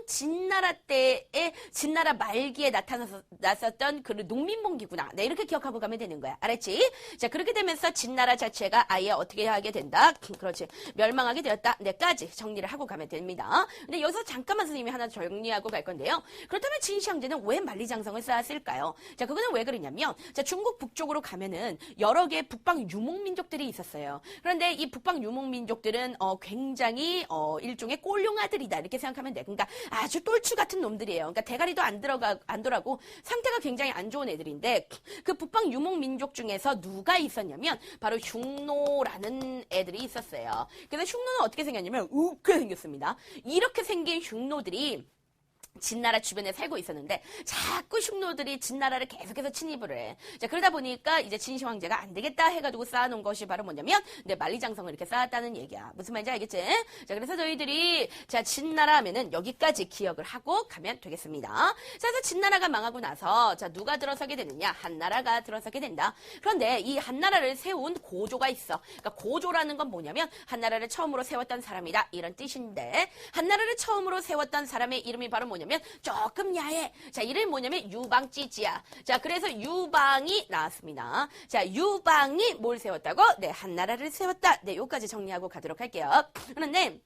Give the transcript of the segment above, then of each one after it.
진나라 때에 진나라 말기에 나섰던 그 농민봉기구나. 네, 이렇게 기억하고 가면 되는 거야. 알았지? 자, 그렇게 되면서 진나라 자체가 아예 어떻게 하게 된다? 그렇지. 멸망하게 되었다. 네까지 정리를 하고 가면 됩니다. 근데 여기서 잠깐만 선생님이 하나 정리하고 갈 건데요. 그렇다면 진시황제는 왜 만리장성을 쌓았을까요? 자, 그거는 왜 그러냐면, 자, 중국 북쪽으로 가면은 여러 개의 북방 유목민족들이 있었어요. 그런데 이 북방 유목민족들은 굉장히 일종의 꼴룡아들이다 이렇게 생각하면 돼. 그러니까 아주 똘추 같은 놈들이에요. 그러니까 대가리도 안 돌아고 상태가 굉장히 안 좋은 애들인데 그 북방 유목민족 중에서 누가 있었냐면 바로 흉노라는 애들이 있었어요. 그래서 흉노는 어떻게 생겼냐면 이렇게 생겼습니다. 이렇게 생긴 흉노들이 진나라 주변에 살고 있었는데 자꾸 흉노들이 진나라를 계속해서 침입을 해. 자, 그러다 보니까 이제 진시황제가 안 되겠다 해가지고 쌓아놓은 것이 바로 뭐냐면 만리장성을 이렇게 쌓았다는 얘기야. 무슨 말인지 알겠지? 자, 그래서 저희들이 자 진나라 하면은 여기까지 기억을 하고 가면 되겠습니다. 자, 그래서 진나라가 망하고 나서 자 누가 들어서게 되느냐? 한나라가 들어서게 된다. 그런데 이 한나라를 세운 고조가 있어. 그러니까 고조라는 건 뭐냐면 한나라를 처음으로 세웠던 사람이다 이런 뜻인데 한나라를 처음으로 세웠던 사람의 이름이 바로 뭐냐면 조금 야해. 자, 이름이 뭐냐면 유방찌지야. 자, 그래서 유방이 나왔습니다. 자, 유방이 뭘 세웠다고? 네, 한나라를 세웠다. 네, 요까지 정리하고 가도록 할게요. 그런데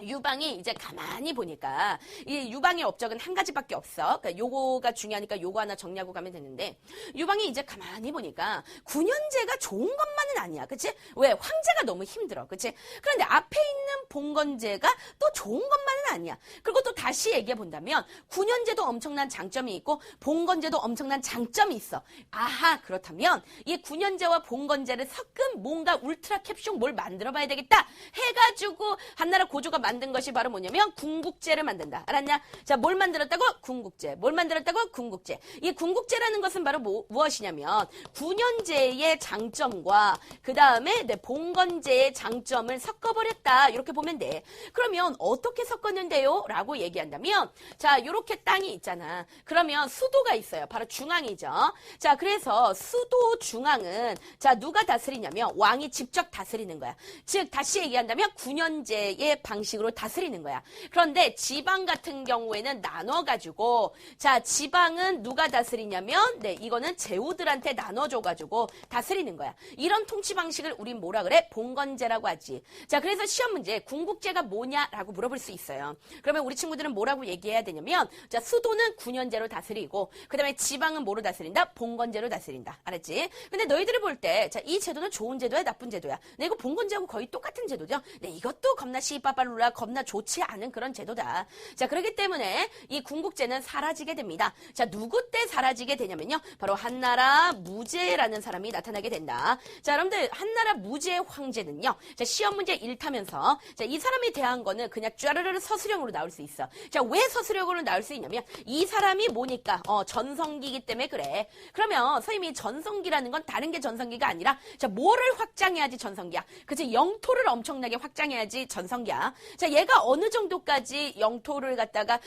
유방이 이제 가만히 보니까 이 유방의 업적은 한 가지밖에 없어. 그러니까 요거가 중요하니까 요거 하나 정리하고 가면 되는데 유방이 이제 가만히 보니까 군현제가 좋은 것만은 아니야. 그치? 왜? 황제가 너무 힘들어. 그치? 그런데 앞에 있는 봉건제가 또 좋은 것만은 아니야. 그리고 또 다시 얘기해 본다면 군현제도 엄청난 장점이 있고 봉건제도 엄청난 장점이 있어. 아하, 그렇다면 이 군현제와 봉건제를 섞은 뭔가 울트라 캡슐 뭘 만들어 봐야 되겠다 해가지고 한나라 고조가 만든 것이 바로 뭐냐면 궁국제를 만든다. 알았냐? 자, 뭘 만들었다고? 궁국제. 뭘 만들었다고? 궁국제. 이 궁국제라는 것은 바로 무엇이냐면 군현제의 장점과 그 다음에 봉건제의 장점을 섞어버렸다. 이렇게 보면 돼. 그러면 어떻게 섞었는데요? 라고 얘기한다면 자, 이렇게 땅이 있잖아. 그러면 수도가 있어요. 바로 중앙이죠. 자, 그래서 수도 중앙은 자, 누가 다스리냐면 왕이 직접 다스리는 거야. 즉 다시 얘기한다면 군현제의 방식으로 다스리는 거야. 그런데 지방 같은 경우에는 나눠가지고 자, 지방은 누가 다스리냐면 네, 이거는 제후들한테 나눠줘가지고 다스리는 거야. 이런 통치 방식을 우린 뭐라 그래? 봉건제라고 하지. 자, 그래서 시험 문제 궁국제가 뭐냐라고 물어볼 수 있어요. 그러면 우리 친구들은 뭐라고 얘기해야 되냐면 자, 수도는 군현제로 다스리고 그 다음에 지방은 뭐로 다스린다? 봉건제로 다스린다. 알았지? 근데 너희들이 볼 때 자, 이 제도는 좋은 제도야? 나쁜 제도야? 네, 이거 봉건제하고 거의 똑같은 제도죠? 네, 이것도 겁나 씨빠빨루라 겁나 좋지 않은 그런 제도다. 자, 그렇기 때문에 이 궁국제는 사라지게 됩니다. 자, 누구 때 사라지게 되냐면요. 바로 한나라 무제라는 사람이 나타나게 된다. 자, 여러분들 한나라 무제 황제는요. 자, 시험 문제 1타면서 자, 이 사람이 대한 거는 그냥 쫘르르 서술형으로 나올 수 있어. 자, 왜 서술형으로 나올 수 있냐면 이 사람이 뭐니까 전성기이기 때문에 그래. 그러면 선생님이 전성기라는 건 다른 게 전성기가 아니라 자, 뭐를 확장해야지 전성기야. 그치? 영토를 엄청나게 확장해야지 전성기야. 자, 얘가 어느 정도까지 영토를 갖다가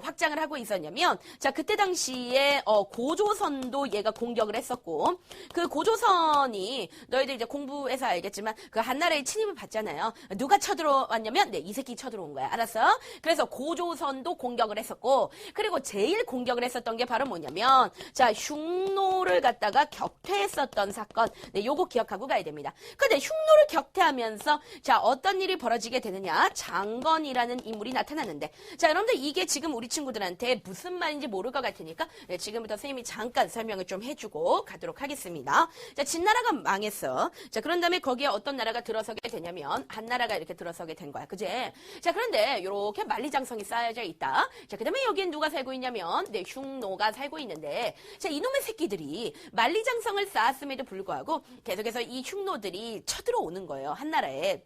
확장을 하고 있었냐면 자, 그때 당시에 고조선도 얘가 공격을 했었고 그 고조선이 너희들 이제 공부해서 알겠지만 그 한나라의 침입을 받잖아요. 누가 쳐들어왔냐면 네, 이 새끼 쳐들어온 거야. 알았어? 그래서 고조선도 공격을 했었고 그리고 제일 공격을 했었던 게 바로 뭐냐면 자, 흉노를 갖다가 격퇴했었던 사건. 네, 요거 기억하고 가야 됩니다. 근데 흉노를 격퇴하면서 자, 어떤 일이 벌어지게 되느냐? 장건이라는 인물이 나타나는데 자, 여러분들 이게 지금 우리 친구들한테 무슨 말인지 모를 것 같으니까 네, 지금부터 선생님이 잠깐 설명을 좀 해주고 가도록 하겠습니다. 자, 진나라가 망했어. 자, 그런 다음에 거기에 어떤 나라가 들어서게 되냐면 한나라가 이렇게 들어서게 된 거야. 그제? 자, 그런데 이렇게 만리장성이 쌓여져 있다. 자, 그 다음에 여기엔 누가 살고 있냐면 네, 흉노가 살고 있는데 자, 이놈의 새끼들이 만리장성을 쌓았음에도 불구하고 계속해서 이 흉노들이 쳐들어오는 거예요. 한나라에.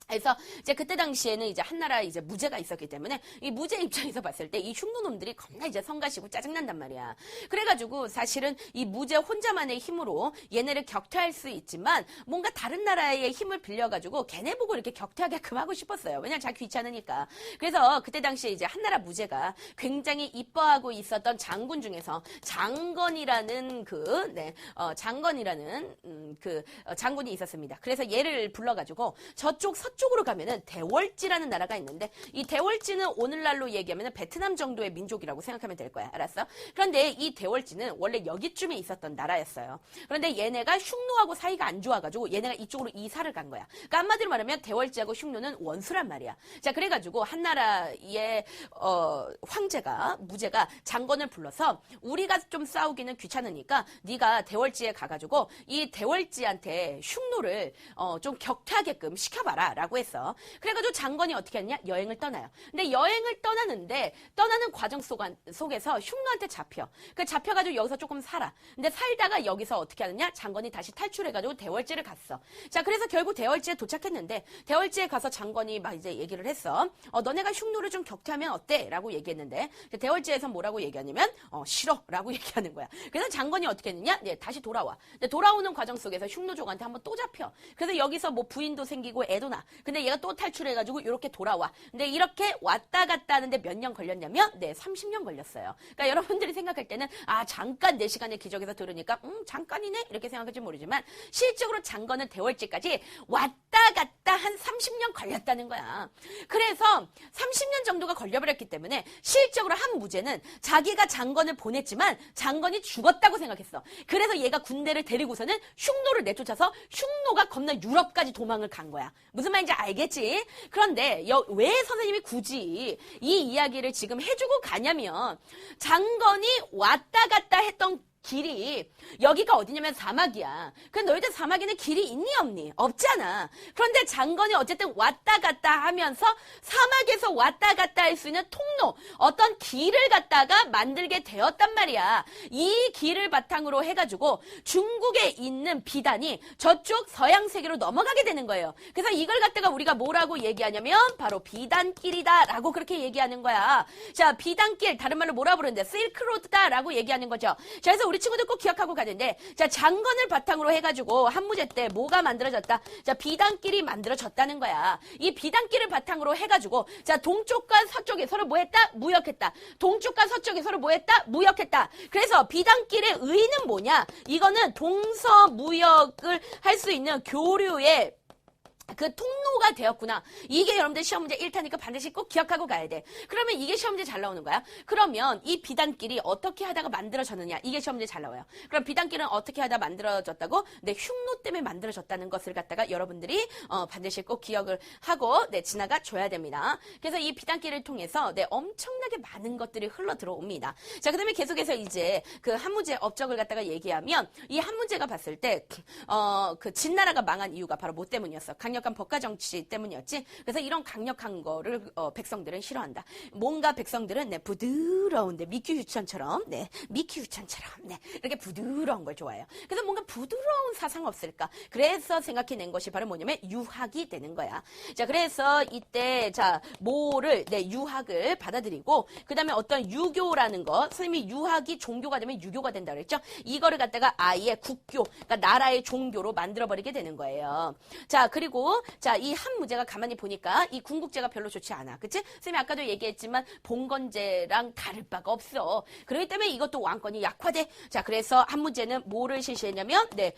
그래서 이제 그때 당시에는 이제 한나라 이제 무제가 있었기 때문에 이 무제 입장에서 봤을 때 이 흉노놈들이 겁나 이제 성가시고 짜증난단 말이야. 그래가지고 사실은 이 무제 혼자만의 힘으로 얘네를 격퇴할 수 있지만 뭔가 다른 나라의 힘을 빌려가지고 걔네 보고 이렇게 격퇴하게끔 하고 싶었어요. 왜냐면 자기 귀찮으니까. 그래서 그때 당시에 이제 한나라 무제가 굉장히 이뻐하고 있었던 장군 중에서 장건이라는 장건이라는 장군이 있었습니다. 그래서 얘를 불러가지고 저쪽 서쪽으로 가면은 대월지라는 나라가 있는데 이 대월지는 오늘날로 얘기하면 베트남 정도의 민족이라고 생각하면 될 거야. 알았어? 그런데 이 대월지는 원래 여기쯤에 있었던 나라였어요. 그런데 얘네가 흉노하고 사이가 안 좋아가지고 얘네가 이쪽으로 이사를 간 거야. 그러니까 한마디로 말하면 대월지하고 흉노는 원수란 말이야. 자, 그래가지고 한 나라의 황제가 무제가 장건을 불러서 우리가 좀 싸우기는 귀찮으니까 네가 대월지에 가가지고 이 대월지한테 흉노를 좀 격퇴하게끔 시켜봐라 라고 했어. 그래가지고 장건이 어떻게 했냐? 여행을 떠나요. 근데 여행을 떠나는데 떠나는 과정 속에서 흉노한테 잡혀. 그 잡혀가지고 여기서 조금 살아. 근데 살다가 여기서 어떻게 하느냐? 장건이 다시 탈출해가지고 대월지를 갔어. 자, 그래서 결국 대월지에 도착했는데 대월지에 가서 장건이 막 이제 얘기를 했어. 너네가 흉노를 좀 격퇴하면 어때? 라고 얘기했는데 대월지에서 뭐라고 얘기하냐면 싫어 라고 얘기하는 거야. 그래서 장건이 어떻게 했느냐? 네, 다시 돌아와. 근데 돌아오는 과정 속에서 흉노족한테 한번 또 잡혀. 그래서 여기서 뭐 부인도 생기고 애도 나. 근데 얘가 또 탈출해가지고 이렇게 돌아와. 근데 이렇게 왔다 갔다 하는데 몇 년 걸렸냐면 네, 30년 걸렸어요. 그러니까 여러분들이 생각할 때는 잠깐 4시간의 기적에서 들으니까 잠깐이네? 이렇게 생각할지 모르지만 실적으로 장건은 대월지까지 왔다 갔다 한 30년 걸렸다는 거야. 그래서 30년 정도가 걸려버렸기 때문에 실적으로 한 무제는 자기가 장건을 보냈지만 장건이 죽었다고 생각했어. 그래서 얘가 군대를 데리고서는 흉노를 내쫓아서 흉노가 겁나 유럽까지 도망을 간 거야. 무슨 말인지 알겠지? 그런데 왜 선생님이 굳이 이 이야기를 지금 해주고 가냐면 장건이 왔다 갔다 했던 길이 여기가 어디냐면 사막이야. 그럼 너희들 사막에는 길이 있니 없니? 없잖아. 그런데 장건이 어쨌든 왔다 갔다 하면서 사막에서 왔다 갔다 할 수 있는 통로, 어떤 길을 갖다가 만들게 되었단 말이야. 이 길을 바탕으로 해가지고 중국에 있는 비단이 저쪽 서양 세계로 넘어가게 되는 거예요. 그래서 이걸 갖다가 우리가 뭐라고 얘기하냐면 바로 비단길이다라고 그렇게 얘기하는 거야. 자, 비단길 다른 말로 뭐라 부르는데 실크로드다라고 얘기하는 거죠. 자, 그래서 우리 친구들 꼭 기억하고 가는데, 자, 장건을 바탕으로 해가지고 한무제 때 뭐가 만들어졌다? 자, 비단길이 만들어졌다는 거야. 이 비단길을 바탕으로 해가지고, 자, 동쪽과 서쪽이 서로 뭐 했다? 무역했다. 동쪽과 서쪽이 서로 뭐 했다? 무역했다. 그래서 비단길의 의의는 뭐냐? 이거는 동서무역을 할 수 있는 교류의 그 통로가 되었구나. 이게 여러분들 시험 문제 1타니까 반드시 꼭 기억하고 가야 돼. 그러면 이게 시험 문제 잘 나오는 거야. 그러면 이 비단길이 어떻게 하다가 만들어졌느냐. 이게 시험 문제 잘 나와요. 그럼 비단길은 어떻게 하다 만들어졌다고? 네, 흉노 때문에 만들어졌다는 것을 갖다가 여러분들이 반드시 꼭 기억을 하고 네, 지나가 줘야 됩니다. 그래서 이 비단길을 통해서 네, 엄청나게 많은 것들이 흘러 들어옵니다. 자, 그다음에 계속해서 이제 그 한무제 업적을 갖다가 얘기하면 이 한무제가 봤을 때 그 진나라가 망한 이유가 바로 뭐 때문이었어? 강력한 법가 정치 때문이었지. 그래서 이런 강력한 거를 백성들은 싫어한다. 뭔가 백성들은 네, 부드러운데 미키 유천처럼 네, 미키 유천처럼 네, 이렇게 부드러운 걸 좋아해요. 그래서 뭔가 부드러운 사상 없을까? 그래서 생각해낸 것이 바로 뭐냐면 유학이 되는 거야. 자, 그래서 이때 자, 뭐를 네, 유학을 받아들이고 그다음에 어떤 유교라는 거, 선생님이 유학이 종교가 되면 유교가 된다 그랬죠? 이거를 갖다가 아예 국교, 그러니까 나라의 종교로 만들어버리게 되는 거예요. 자, 그리고 자, 이 한무제가 가만히 보니까 이 군국제가 별로 좋지 않아. 그치? 선생님이 아까도 얘기했지만 봉건제랑 다를 바가 없어. 그렇기 때문에 이것도 왕권이 약화돼. 자, 그래서 한무제는 뭐를 실시했냐면 네,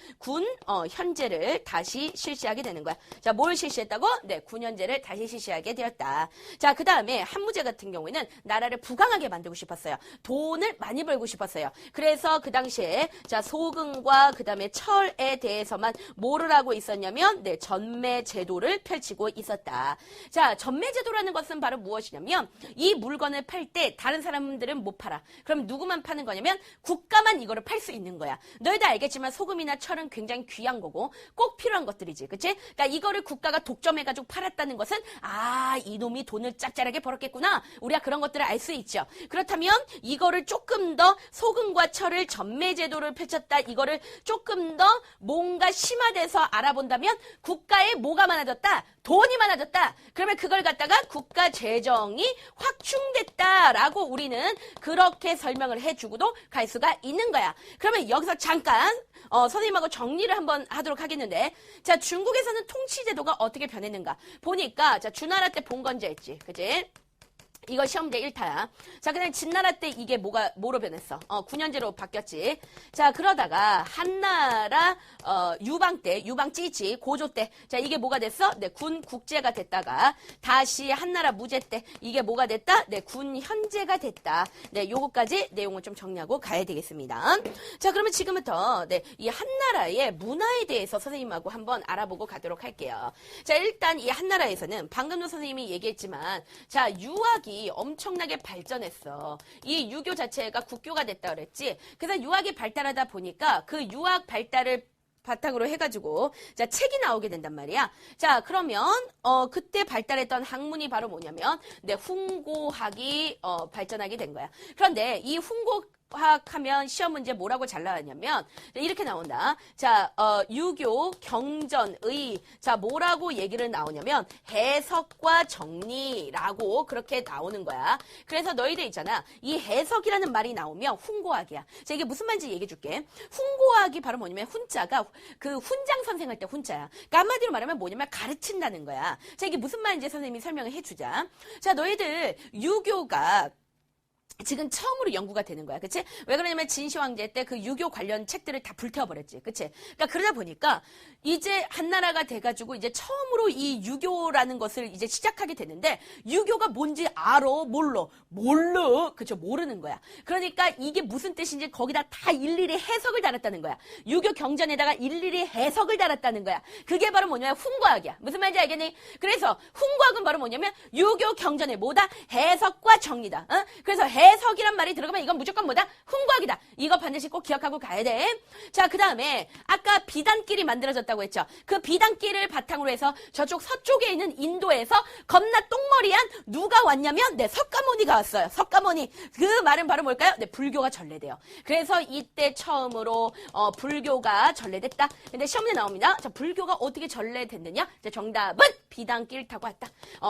현제를 다시 실시하게 되는 거야. 자, 뭘 실시했다고? 네, 군현제를 다시 실시하게 되었다. 자, 그 다음에 한무제 같은 경우에는 나라를 부강하게 만들고 싶었어요. 돈을 많이 벌고 싶었어요. 그래서 그 당시에 자, 소금과 그 다음에 철에 대해서만 뭐를 하고 있었냐면 네, 전매 제도를 펼치고 있었다. 자, 전매 제도라는 것은 바로 무엇이냐면 이 물건을 팔 때 다른 사람들은 못 팔아. 그럼 누구만 파는 거냐면 국가만 이거를 팔 수 있는 거야. 너희도 알겠지만 소금이나 철은 굉장히 귀한 거고 꼭 필요한 것들이지. 그치? 그러니까 이거를 국가가 독점해가지고 팔았다는 것은 이놈이 돈을 짭짤하게 벌었겠구나. 우리가 그런 것들을 알 수 있죠. 그렇다면 이거를 조금 더 소금과 철을 전매 제도를 펼쳤다. 이거를 조금 더 뭔가 심화돼서 알아본다면 국가에 뭐가 많아졌다? 돈이 많아졌다. 그러면 그걸 갖다가 국가 재정이 확충됐다라고 우리는 그렇게 설명을 해주고도 갈 수가 있는 거야. 그러면 여기서 잠깐 선생님하고 정리를 한번 하도록 하겠는데, 자, 중국에서는 통치 제도가 어떻게 변했는가 보니까 자, 주나라 때 봉건제 했지, 그지? 이거 시험 문제 1타야. 자, 그다음에 진나라 때 이게 뭐로 변했어? 9년제로 바뀌었지. 자, 그러다가 한나라, 유방 때, 유방 찌지, 고조 때. 자, 이게 뭐가 됐어? 네, 군 국제가 됐다가, 다시 한나라 무제 때, 이게 뭐가 됐다? 네, 군 현제가 됐다. 네, 요거까지 내용을 좀 정리하고 가야 되겠습니다. 자, 그러면 지금부터, 네, 이 한나라의 문화에 대해서 선생님하고 한번 알아보고 가도록 할게요. 자, 일단 이 한나라에서는 방금도 선생님이 얘기했지만, 자, 유학이 엄청나게 발전했어. 이 유교 자체가 국교가 됐다 그랬지. 그래서 유학이 발달하다 보니까 그 유학 발달을 바탕으로 해가지고 자 책이 나오게 된단 말이야. 자 그러면 그때 발달했던 학문이 바로 뭐냐면 네 훈고학이 발전하게 된 거야. 그런데 이 훈고학하면 시험 문제 뭐라고 잘 나왔냐면 이렇게 나온다. 자 유교 경전의 자 뭐라고 얘기를 나오냐면 해석과 정리라고 그렇게 나오는 거야. 그래서 너희들 있잖아. 이 해석이라는 말이 나오면 훈고학이야. 자 이게 무슨 말인지 얘기해 줄게. 훈고학이 바로 뭐냐면 훈자가 그 훈장 선생할 때 훈자야. 그러니까 한마디로 말하면 뭐냐면 가르친다는 거야. 자 이게 무슨 말인지 선생님이 설명을 해주자. 자 너희들 유교가 지금 처음으로 연구가 되는 거야. 그치? 왜 그러냐면 진시황제 때 그 유교 관련 책들을 다 불태워버렸지. 그치? 그러니까 그러다 보니까 이제 한나라가 돼가지고 이제 처음으로 이 유교라는 것을 이제 시작하게 되는데 유교가 뭔지 알아? 몰라. 그쵸? 모르는 거야. 그러니까 이게 무슨 뜻인지 거기다 다 일일이 해석을 달았다는 거야. 유교 경전에다가 일일이 해석을 달았다는 거야. 그게 바로 뭐냐면 훈고학이야. 무슨 말인지 알겠니? 그래서 훈고학은 바로 뭐냐면 유교 경전의 뭐다? 해석과 정리다. 그래서 해석이란 말이 들어가면 이건 무조건 뭐다? 훈고학이다. 이거 반드시 꼭 기억하고 가야 돼. 자, 그 다음에 아까 비단길이 만들어졌다고 했죠. 그 비단길을 바탕으로 해서 저쪽 서쪽에 있는 인도에서 겁나 똥머리한 누가 왔냐면 네, 석가모니가 왔어요. 석가모니. 그 말은 바로 뭘까요? 네, 불교가 전래돼요. 그래서 이때 처음으로 불교가 전래됐다. 근데 시험에 나옵니다. 자, 불교가 어떻게 전래됐느냐? 자, 정답은 비단길 타고 왔다.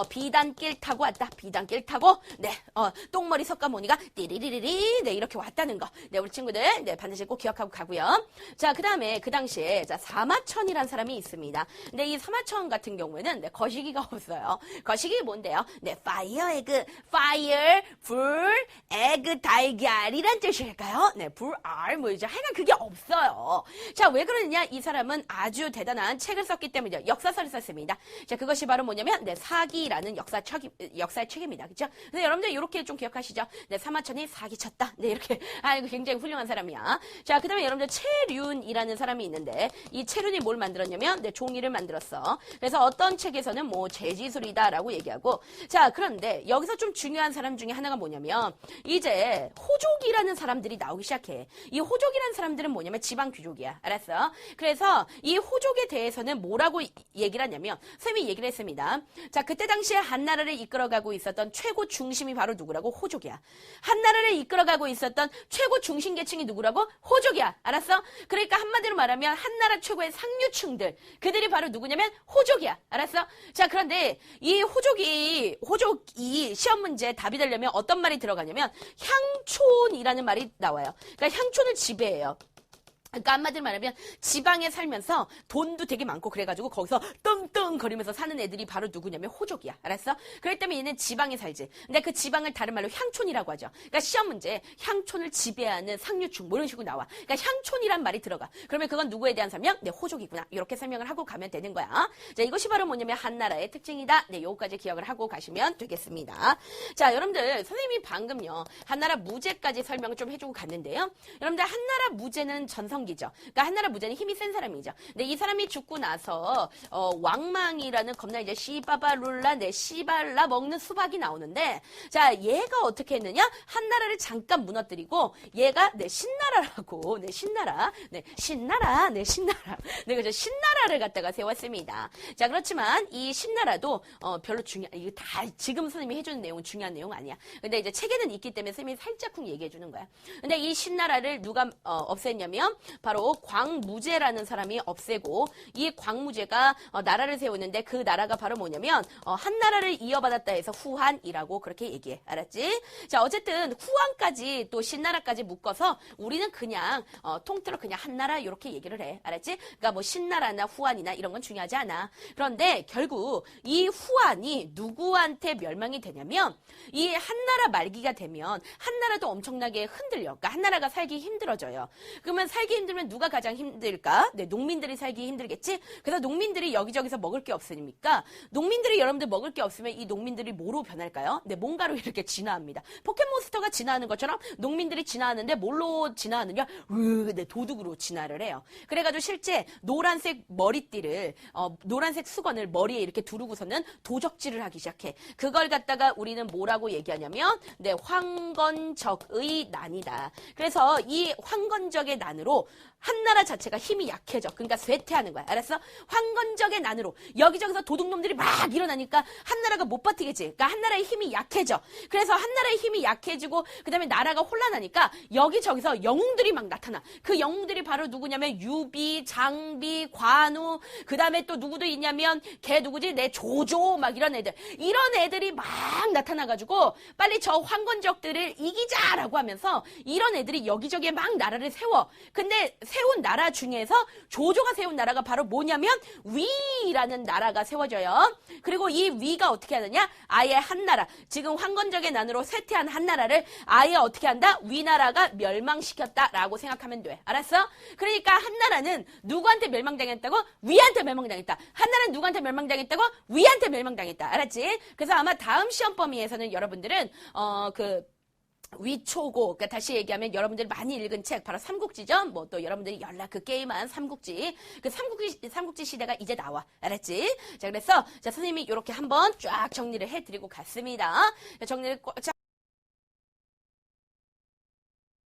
비단길 타고 왔다. 비단길 타고 네, 똥머리 석가모니가 띠리리리리 네 이렇게 왔다는 거. 네 우리 친구들 네 반드시 꼭 기억하고 가고요. 자 그다음에 그 당시에 자 사마천이라는 사람이 있습니다. 근데 이 사마천 같은 경우에는 네, 거시기가 없어요. 거시기 뭔데요? 네 파이어 에그 파이어 불 에그 달걀이란 뜻일까요? 네 불알 뭐죠? 하여간 그게 없어요. 자 왜 그러느냐? 이 사람은 아주 대단한 책을 썼기 때문이죠. 역사서를 썼습니다. 자 그것이 바로 뭐냐면 네 사기라는 역사책입니다. 그렇죠? 그래서 여러분들 이렇게 좀 기억하시죠? 네, 사마천이 사기쳤다. 네, 이렇게. 이거 굉장히 훌륭한 사람이야. 자, 그 다음에 여러분들 채륜이라는 사람이 있는데, 이 채륜이 뭘 만들었냐면, 네, 종이를 만들었어. 그래서 어떤 책에서는 뭐, 재지술이다라고 얘기하고, 자, 그런데 여기서 좀 중요한 사람 중에 하나가 뭐냐면, 이제 호족이라는 사람들이 나오기 시작해. 이 호족이라는 사람들은 뭐냐면 지방 귀족이야. 알았어? 그래서 이 호족에 대해서는 뭐라고 얘기를 하냐면, 선생님이 얘기를 했습니다. 자, 그때 당시에 한나라를 이끌어가고 있었던 최고 중심이 바로 누구라고? 호족이야. 한나라를 이끌어가고 있었던 최고 중심 계층이 누구라고? 호족이야. 알았어? 그러니까 한마디로 말하면 한나라 최고의 상류층들. 그들이 바로 누구냐면 호족이야. 알았어? 자, 그런데 이 호족이 시험 문제 답이 되려면 어떤 말이 들어가냐면 향촌이라는 말이 나와요. 그러니까 향촌을 지배해요. 그러니까 한마디로 말하면 지방에 살면서 돈도 되게 많고 그래가지고 거기서 떵떵거리면서 사는 애들이 바로 누구냐면 호족이야. 알았어? 그렇기 때문에 얘는 지방에 살지. 근데 그 지방을 다른 말로 향촌이라고 하죠. 그러니까 시험 문제 향촌을 지배하는 상류층 뭐 이런 식으로 나와. 그러니까 향촌이란 말이 들어가. 그러면 그건 누구에 대한 설명? 네, 호족이구나. 이렇게 설명을 하고 가면 되는 거야. 자, 이것이 바로 뭐냐면 한나라의 특징이다. 네, 요거까지 기억을 하고 가시면 되겠습니다. 자, 여러분들 선생님이 방금요. 한나라 무제까지 설명을 좀 해주고 갔는데요. 여러분들 한나라 무제는 전성 기죠. 그러니까 한나라 무제는 힘이 센 사람이죠. 근데 이 사람이 죽고 나서 왕망이라는 겁나 이제 씨바바룰라 네 씨발라 먹는 수박이 나오는데 자 얘가 어떻게 했느냐? 한나라를 잠깐 무너뜨리고 얘가 네 신나라라고 네 신나라 네 신나라 네 신나라 네 그죠 신나라를 갖다가 세웠습니다. 자 그렇지만 이 신나라도 별로 이거 다 지금 선생님이 해주는 내용은 중요한 내용 아니야. 근데 이제 책에는 있기 때문에 선생님이 살짝쿵 얘기해 주는 거야. 근데 이 신나라를 누가 없앴냐면 바로 광무제라는 사람이 없애고 이 광무제가 나라를 세우는데 그 나라가 바로 뭐냐면 한나라를 이어받았다 해서 후한이라고 그렇게 얘기해. 알았지? 자 어쨌든 후한까지 또 신나라까지 묶어서 우리는 그냥 통틀어 그냥 한나라 이렇게 얘기를 해. 알았지? 그러니까 뭐 신나라나 후한이나 후한이나 이런 건 중요하지 않아. 그런데 결국 이 후한이 누구한테 멸망이 되냐면 이 한나라 말기가 되면 한나라도 엄청나게 흔들려. 그러니까 한나라가 살기 힘들어져요. 그러면 살기 힘들면 누가 가장 힘들까? 네, 농민들이 살기 힘들겠지? 그래서 농민들이 여기저기서 먹을 게 없으니까 농민들이 여러분들 먹을 게 없으면 이 농민들이 뭐로 변할까요? 네, 뭔가로 이렇게 진화합니다. 포켓몬스터가 진화하는 것처럼 농민들이 진화하는데 뭘로 진화하느냐? 네, 도둑으로 진화를 해요. 그래가지고 실제 노란색 머리띠를 노란색 수건을 머리에 이렇게 두르고서는 도적질을 하기 시작해. 그걸 갖다가 우리는 뭐라고 얘기하냐면 네, 황건적의 난이다. 그래서 이 황건적의 난으로 한나라 자체가 힘이 약해져. 그러니까 쇠퇴하는 거야. 알았어? 황건적의 난으로 여기저기서 도둑놈들이 막 일어나니까 한나라가 못 버티겠지. 그러니까 한나라의 힘이 약해져. 그래서 한나라의 힘이 약해지고 그다음에 나라가 혼란하니까 여기저기서 영웅들이 막 나타나. 그 영웅들이 바로 누구냐면 유비, 장비, 관우, 그다음에 또 누구도 있냐면 걔 누구지? 내 조조 막 이런 애들. 이런 애들이 막 나타나가지고 빨리 저 황건적들을 이기자라고 하면서 이런 애들이 여기저기에 막 나라를 세워. 근데 세운 나라 중에서 조조가 세운 나라가 바로 뭐냐면 위라는 나라가 세워져요. 그리고 이 위가 어떻게 하느냐? 아예 한나라, 지금 황건적의 난으로 쇠퇴한 한나라를 아예 어떻게 한다? 위나라가 멸망시켰다라고 생각하면 돼. 알았어? 그러니까 한나라는 누구한테 멸망당했다고? 위한테 멸망당했다. 한나라는 누구한테 멸망당했다고? 위한테 멸망당했다. 알았지? 그래서 아마 다음 시험 범위에서는 여러분들은 위초고, 그러니까 다시 얘기하면 여러분들이 많이 읽은 책, 바로 삼국지죠? 뭐 또 여러분들이 연락 그 게임한 삼국지. 그 삼국지 시대가 이제 나와. 알았지? 자, 그래서, 자, 선생님이 이렇게 한번 쫙 정리를 해드리고 갔습니다. 자, 정리를 쫙